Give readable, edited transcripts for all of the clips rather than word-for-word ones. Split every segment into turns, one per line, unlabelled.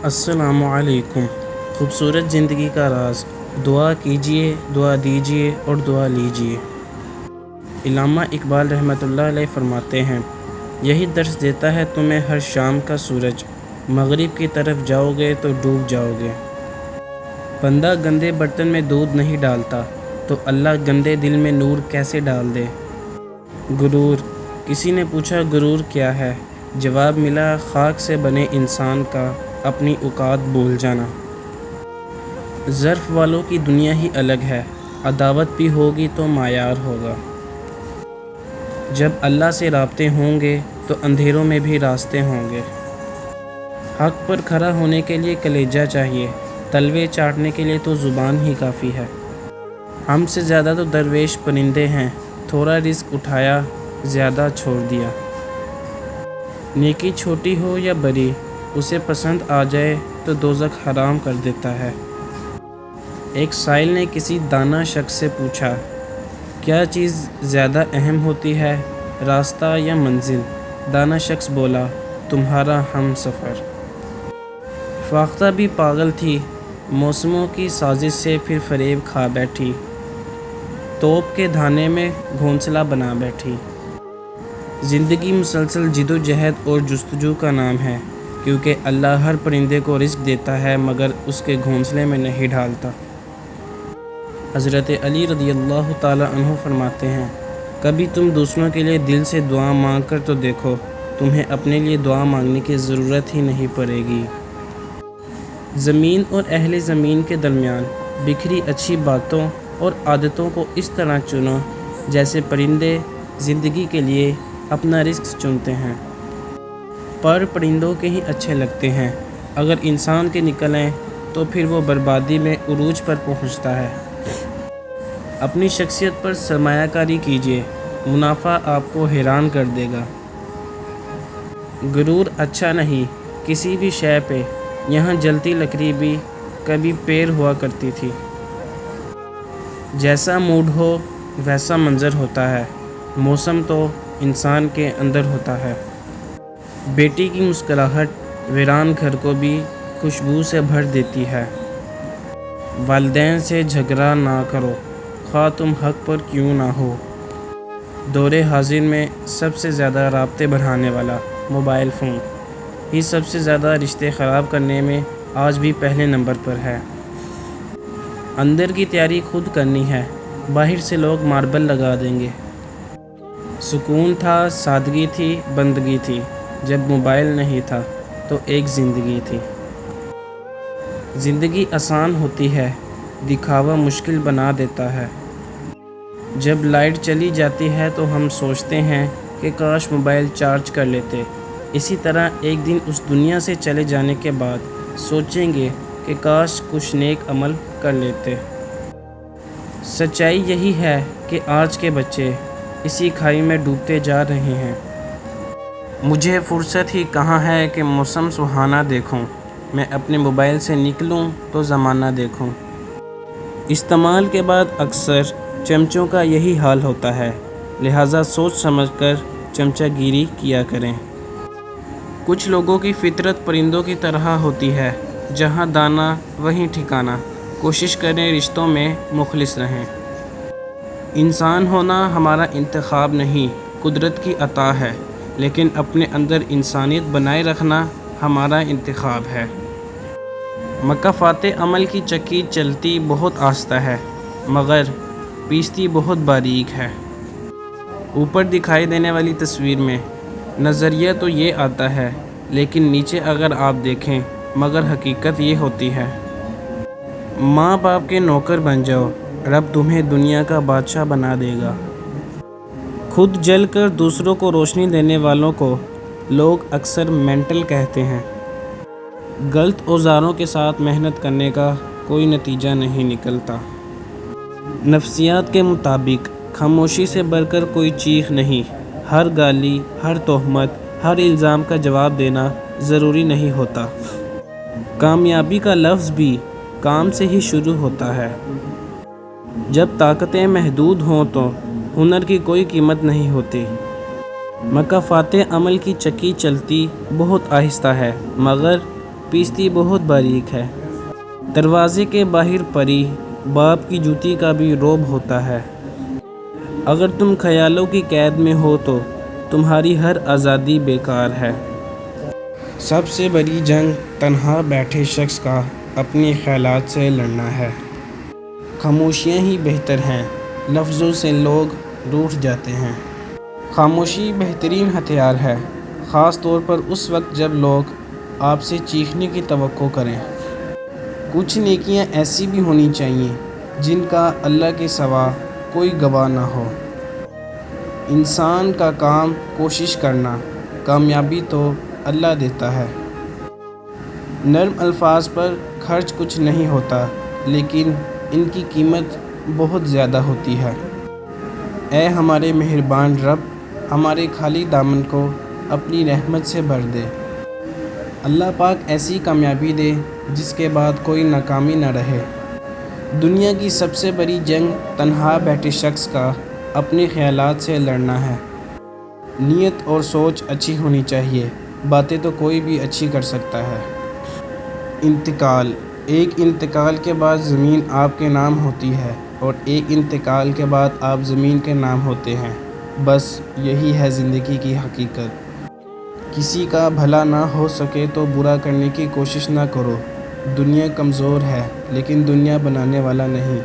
السلام علیکم۔ خوبصورت زندگی کا راز، دعا کیجیے، دعا دیجیے اور دعا لیجیے۔ علامہ اقبال رحمۃ اللہ علیہ فرماتے ہیں، یہی درس دیتا ہے تمہیں ہر شام کا سورج، مغرب کی طرف جاؤ گے تو ڈوب جاؤ گے۔ بندہ گندے برتن میں دودھ نہیں ڈالتا تو اللہ گندے دل میں نور کیسے ڈال دے۔ غرور، کسی نے پوچھا غرور کیا ہے؟ جواب ملا، خاک سے بنے انسان کا اپنی اوقات بھول جانا۔ ظرف والوں کی دنیا ہی الگ ہے، عداوت بھی ہوگی تو معیار ہوگا۔ جب اللہ سے رابطے ہوں گے تو اندھیروں میں بھی راستے ہوں گے۔ حق پر کھڑا ہونے کے لیے کلیجہ چاہیے، تلوے چاٹنے کے لیے تو زبان ہی کافی ہے۔ ہم سے زیادہ تو درویش پرندے ہیں، تھوڑا رزق اٹھایا، زیادہ چھوڑ دیا۔ نیکی چھوٹی ہو یا بڑی، اسے پسند آ جائے تو دوزخ حرام کر دیتا ہے۔ ایک سائل نے کسی دانا شخص سے پوچھا، کیا چیز زیادہ اہم ہوتی ہے، راستہ یا منزل؟ دانا شخص بولا، تمہارا ہم سفر۔ فاختہ بھی پاگل تھی، موسموں کی سازش سے پھر فریب کھا بیٹھی، توپ کے دھانے میں گھونسلہ بنا بیٹھی۔ زندگی مسلسل جد و جہد اور جستجو کا نام ہے، کیونکہ اللہ ہر پرندے کو رزق دیتا ہے مگر اس کے گھونسلے میں نہیں ڈالتا۔ حضرت علی رضی اللہ تعالی عنہ فرماتے ہیں، کبھی تم دوسروں کے لیے دل سے دعا مانگ کر تو دیکھو، تمہیں اپنے لیے دعا مانگنے کی ضرورت ہی نہیں پڑے گی۔ زمین اور اہل زمین کے درمیان بکھری اچھی باتوں اور عادتوں کو اس طرح چنو جیسے پرندے زندگی کے لیے اپنا رزق چنتے ہیں۔ پر پرندوں کے ہی اچھے لگتے ہیں، اگر انسان کے نکلیں تو پھر وہ بربادی میں عروج پر پہنچتا ہے۔ اپنی شخصیت پر سرمایہ کاری کیجیے، منافع آپ کو حیران کر دے گا۔ غرور اچھا نہیں، کسی بھی شے پہ، یہاں جلتی لکڑی بھی کبھی پیر ہوا کرتی تھی۔ جیسا موڈ ہو ویسا منظر ہوتا ہے، موسم تو انسان کے اندر ہوتا ہے۔ بیٹی کی مسکراہٹ ویران گھر کو بھی خوشبو سے بھر دیتی ہے۔ والدین سے جھگڑا نہ کرو، خواہ تم حق پر کیوں نہ ہو۔ دور حاضر میں سب سے زیادہ رابطے بڑھانے والا موبائل فون ہی سب سے زیادہ رشتے خراب کرنے میں آج بھی پہلے نمبر پر ہے۔ اندر کی تیاری خود کرنی ہے، باہر سے لوگ ماربل لگا دیں گے۔ سکون تھا، سادگی تھی، بندگی تھی، جب موبائل نہیں تھا تو ایک زندگی تھی۔ زندگی آسان ہوتی ہے، دکھاوا مشکل بنا دیتا ہے۔ جب لائٹ چلی جاتی ہے تو ہم سوچتے ہیں کہ کاش موبائل چارج کر لیتے، اسی طرح ایک دن اس دنیا سے چلے جانے کے بعد سوچیں گے کہ کاش کچھ نیک عمل کر لیتے۔ سچائی یہی ہے کہ آج کے بچے اسی کھائی میں ڈوبتے جا رہے ہیں۔ مجھے فرصت ہی کہاں ہے کہ موسم سہانا دیکھوں، میں اپنے موبائل سے نکلوں تو زمانہ دیکھوں۔ استعمال کے بعد اکثر چمچوں کا یہی حال ہوتا ہے، لہٰذا سوچ سمجھ کر چمچہ گیری کیا کریں۔ کچھ لوگوں کی فطرت پرندوں کی طرح ہوتی ہے، جہاں دانا وہیں ٹھکانا، کوشش کریں رشتوں میں مخلص رہیں۔ انسان ہونا ہمارا انتخاب نہیں، قدرت کی عطا ہے، لیکن اپنے اندر انسانیت بنائے رکھنا ہمارا انتخاب ہے۔ مکافات عمل کی چکی چلتی بہت آہستہ ہے، مگر پیستی بہت باریک ہے۔ اوپر دکھائی دینے والی تصویر میں نظریہ تو یہ آتا ہے، لیکن نیچے اگر آپ دیکھیں مگر حقیقت یہ ہوتی ہے۔ ماں باپ کے نوکر بن جاؤ، رب تمہیں دنیا کا بادشاہ بنا دے گا۔ خود جل کر دوسروں کو روشنی دینے والوں کو لوگ اکثر مینٹل کہتے ہیں۔ غلط اوزاروں کے ساتھ محنت کرنے کا کوئی نتیجہ نہیں نکلتا۔ نفسیات کے مطابق خاموشی سے بڑھ کر کوئی چیخ نہیں، ہر گالی، ہر تہمت، ہر الزام کا جواب دینا ضروری نہیں ہوتا۔ کامیابی کا لفظ بھی کام سے ہی شروع ہوتا ہے۔ جب طاقتیں محدود ہوں تو ہنر کی کوئی قیمت نہیں ہوتی۔ مکافات عمل کی چکی چلتی بہت آہستہ ہے، مگر پیستی بہت باریک ہے۔ دروازے کے باہر پری باپ کی جوتی کا بھی رعب ہوتا ہے۔ اگر تم خیالوں کی قید میں ہو تو تمہاری ہر آزادی بیکار ہے۔ سب سے بڑی جنگ تنہا بیٹھے شخص کا اپنے خیالات سے لڑنا ہے۔ خاموشیاں ہی بہتر ہیں، لفظوں سے لوگ روٹھ جاتے ہیں۔ خاموشی بہترین ہتھیار ہے، خاص طور پر اس وقت جب لوگ آپ سے چیخنے کی توقع کریں۔ کچھ نیکیاں ایسی بھی ہونی چاہیے جن کا اللہ کے سوا کوئی گواہ نہ ہو۔ انسان کا کام کوشش کرنا، کامیابی تو اللہ دیتا ہے۔ نرم الفاظ پر خرچ کچھ نہیں ہوتا، لیکن ان کی قیمت بہت زیادہ ہوتی ہے۔ اے ہمارے مہربان رب، ہمارے خالی دامن کو اپنی رحمت سے بھر دے۔ اللہ پاک ایسی کامیابی دے جس کے بعد کوئی ناکامی نہ رہے۔ دنیا کی سب سے بڑی جنگ تنہا بیٹھے شخص کا اپنے خیالات سے لڑنا ہے۔ نیت اور سوچ اچھی ہونی چاہیے، باتیں تو کوئی بھی اچھی کر سکتا ہے۔ انتقال، ایک انتقال کے بعد زمین آپ کے نام ہوتی ہے اور ایک انتقال کے بعد آپ زمین کے نام ہوتے ہیں۔ بس یہی ہے زندگی کی حقیقت۔ کسی کا بھلا نہ ہو سکے تو برا کرنے کی کوشش نہ کرو۔ دنیا کمزور ہے لیکن دنیا بنانے والا نہیں۔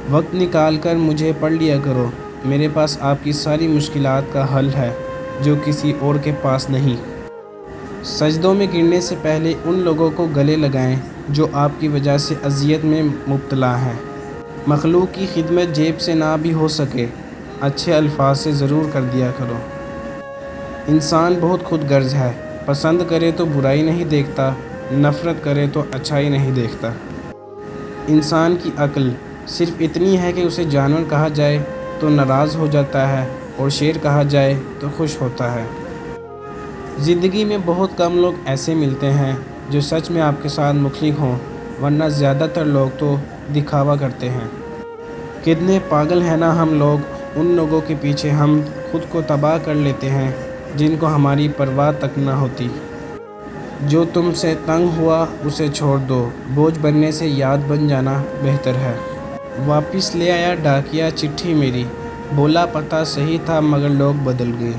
وقت نکال کر مجھے پڑھ لیا کرو، میرے پاس آپ کی ساری مشکلات کا حل ہے جو کسی اور کے پاس نہیں۔ سجدوں میں گرنے سے پہلے ان لوگوں کو گلے لگائیں جو آپ کی وجہ سے اذیت میں مبتلا ہیں۔ مخلوق کی خدمت جیب سے نہ بھی ہو سکے، اچھے الفاظ سے ضرور کر دیا کرو۔ انسان بہت خود غرض ہے، پسند کرے تو برائی نہیں دیکھتا، نفرت کرے تو اچھائی نہیں دیکھتا۔ انسان کی عقل صرف اتنی ہے کہ اسے جانور کہا جائے تو ناراض ہو جاتا ہے اور شیر کہا جائے تو خوش ہوتا ہے۔ زندگی میں بہت کم لوگ ایسے ملتے ہیں جو سچ میں آپ کے ساتھ مخلص ہوں، ورنہ زیادہ تر لوگ تو دکھاوا کرتے ہیں۔ کتنے پاگل ہیں نا ہم لوگ، ان لوگوں کے پیچھے ہم خود کو تباہ کر لیتے ہیں جن کو ہماری پرواہ تک نہ ہوتی۔ جو تم سے تنگ ہوا اسے چھوڑ دو، بوجھ بننے سے یاد بن جانا بہتر ہے۔ واپس لے آیا ڈاکیا چٹھی میری، بولا پتہ صحیح تھا مگر لوگ بدل گئے۔